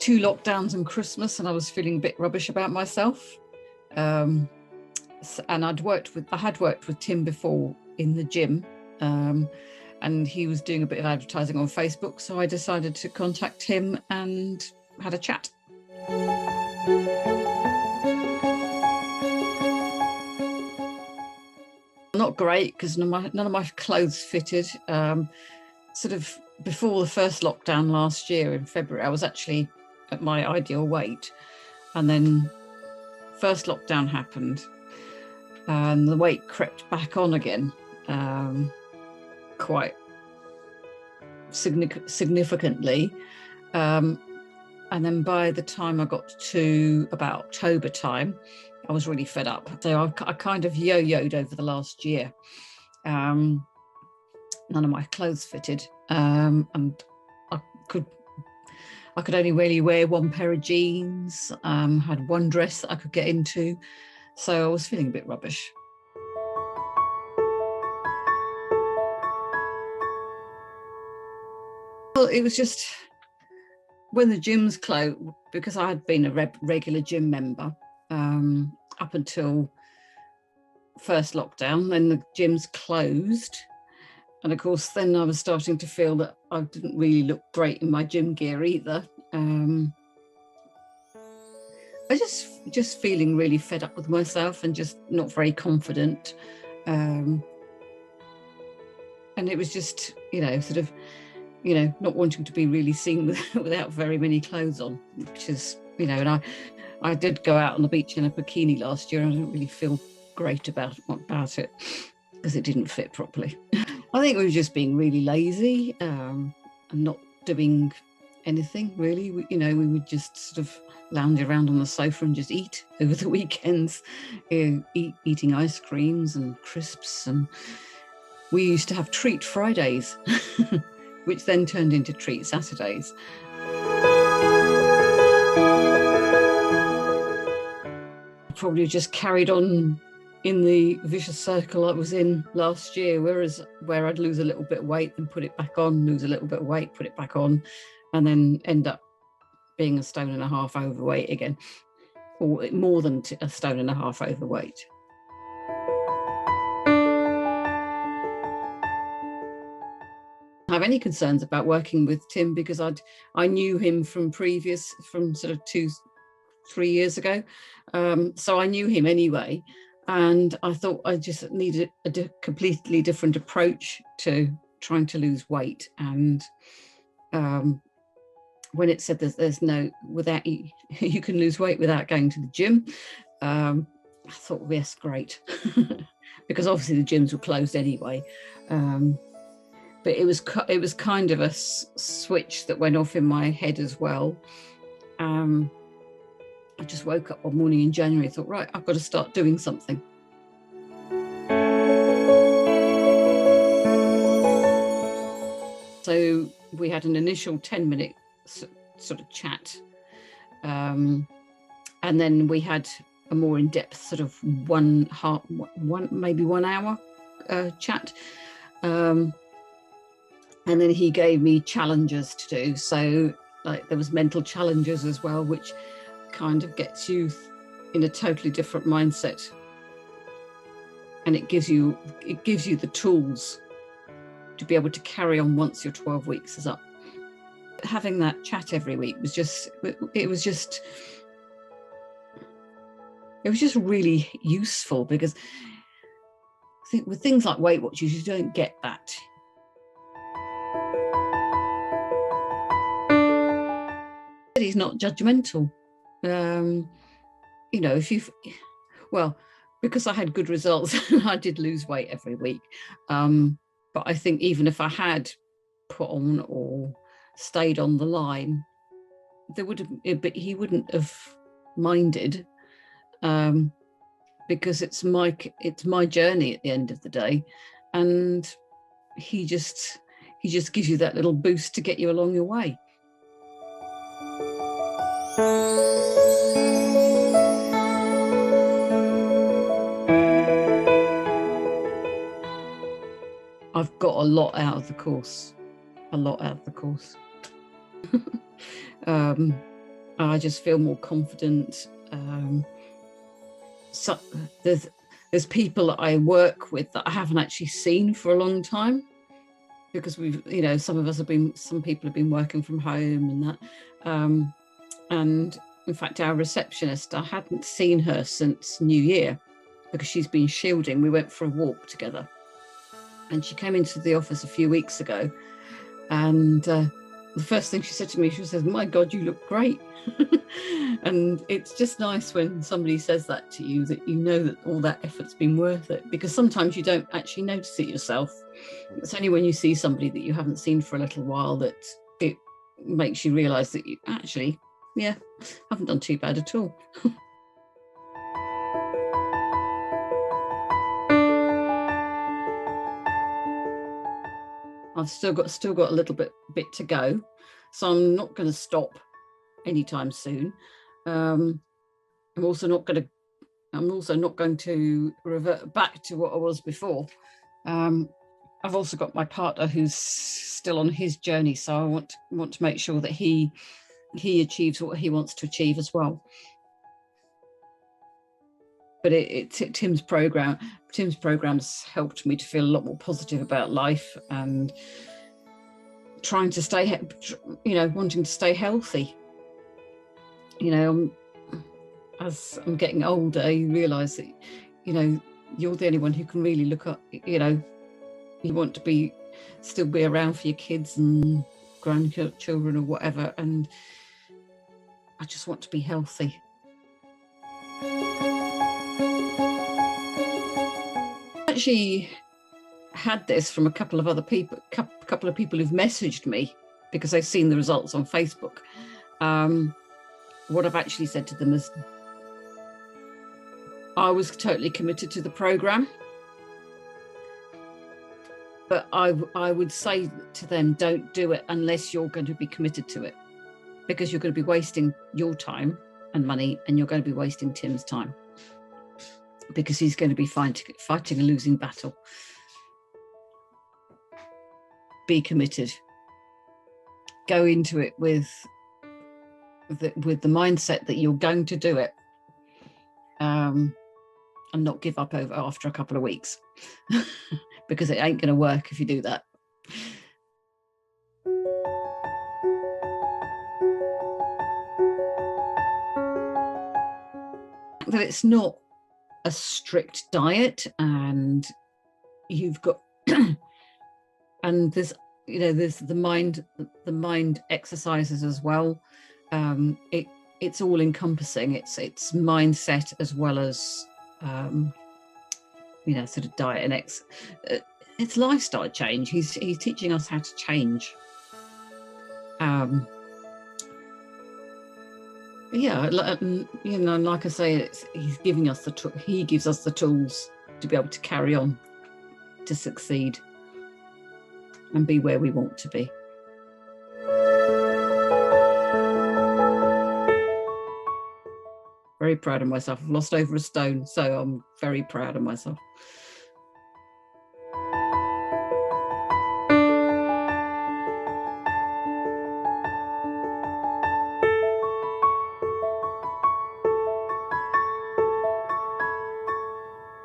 2 lockdowns and Christmas, and I was feeling a bit rubbish about myself. And I had worked with Tim before in the gym, and he was doing a bit of advertising on Facebook, so I decided to contact him and had a chat. Not great, because none of my clothes fitted. Sort of before the first lockdown last year in February, I was actually at my ideal weight, and then first lockdown happened and the weight crept back on again, quite significantly, and then by the time I got to about October time, I was really fed up. So I kind of yo-yoed over the last year. None of my clothes fitted, and I could only really wear one pair of jeans, had one dress that I could get into, so I was feeling a bit rubbish. Well, it was just when the gyms closed, because I had been a regular gym member up until first lockdown, then the gyms closed. And of course, then I was starting to feel that I didn't really look great in my gym gear either. I just feeling really fed up with myself and just not very confident. And it was just, not wanting to be really seen without very many clothes on, which is, and I did go out on the beach in a bikini last year, and I didn't really feel great about it because it didn't fit properly. I think we were just being really lazy and not doing anything really. We would just sort of lounge around on the sofa and just eat over the weekends, eating ice creams and crisps. And we used to have treat Fridays, which then turned into treat Saturdays. Probably just carried on in the vicious circle I was in last year, where I'd lose a little bit of weight, then put it back on, lose a little bit of weight, put it back on, and then end up being 1.5 stone overweight again, or more than 1.5 stone overweight. I have any concerns about working with Tim, because I knew him from sort of 2-3 years ago, so I knew him anyway. And I thought I just needed a completely different approach to trying to lose weight. And when it said that there's no, without you can lose weight without going to the gym, I thought, yes, great. Because obviously the gyms were closed anyway. But it was kind of a switch that went off in my head as well. I just woke up one morning in January and thought, right, I've got to start doing something. So we had an initial 10-minute sort of chat. And then we had a more in-depth sort of maybe 1 hour chat. And then he gave me challenges to do. So like there was mental challenges as well, which kind of gets you in a totally different mindset, and it gives you the tools to be able to carry on once your 12 weeks is up. Having that chat every week was just really useful, because I think with things like Weight Watchers, you don't get that. He's not judgmental. Because I had good results, I did lose weight every week. But I think even if I had put on or stayed on the line, he wouldn't have minded, because it's my journey at the end of the day, and he just gives you that little boost to get you along your way. I've got a lot out of the course. I just feel more confident. So there's people that I work with that I haven't actually seen for a long time, because we've, some people have been working from home and that. And in fact, our receptionist, I hadn't seen her since New Year because she's been shielding. We went for a walk together, and she came into the office a few weeks ago, and the first thing she said to me, she says, "My God, you look great." And it's just nice when somebody says that to you, that you know that all that effort's been worth it, because sometimes you don't actually notice it yourself. It's only when you see somebody that you haven't seen for a little while that it makes you realise that you actually, yeah, haven't done too bad at all. I've still got a little bit to go, so I'm not going to stop anytime soon. I'm also not going to revert back to what I was before. I've also got my partner who's still on his journey, so I want to make sure that he achieves what he wants to achieve as well. But Tim's program's helped me to feel a lot more positive about life, and trying to stay, wanting to stay healthy. As I'm getting older, you realise that, you're the only one who can really look up, you want to still be around for your kids and grandchildren or whatever, and I just want to be healthy. I actually had this from a couple of people who've messaged me because they've seen the results on Facebook. What I've actually said to them is, I was totally committed to the program, but I would say to them, don't do it unless you're going to be committed to it, because you're going to be wasting your time and money, and you're going to be wasting Tim's time, because he's going to be fighting a losing battle. Be committed. Go into it with the mindset that you're going to do it, and not give up after a couple of weeks, because it ain't going to work if you do that. That it's not a strict diet, and you've got and there's the mind exercises as well. It's all encompassing. It's mindset as well as sort of diet and it's lifestyle change. He's teaching us how to change. Like I say, he's giving us he gives us the tools to be able to carry on, to succeed and be where we want to be. Very proud of myself. I've lost over a stone, so I'm very proud of myself.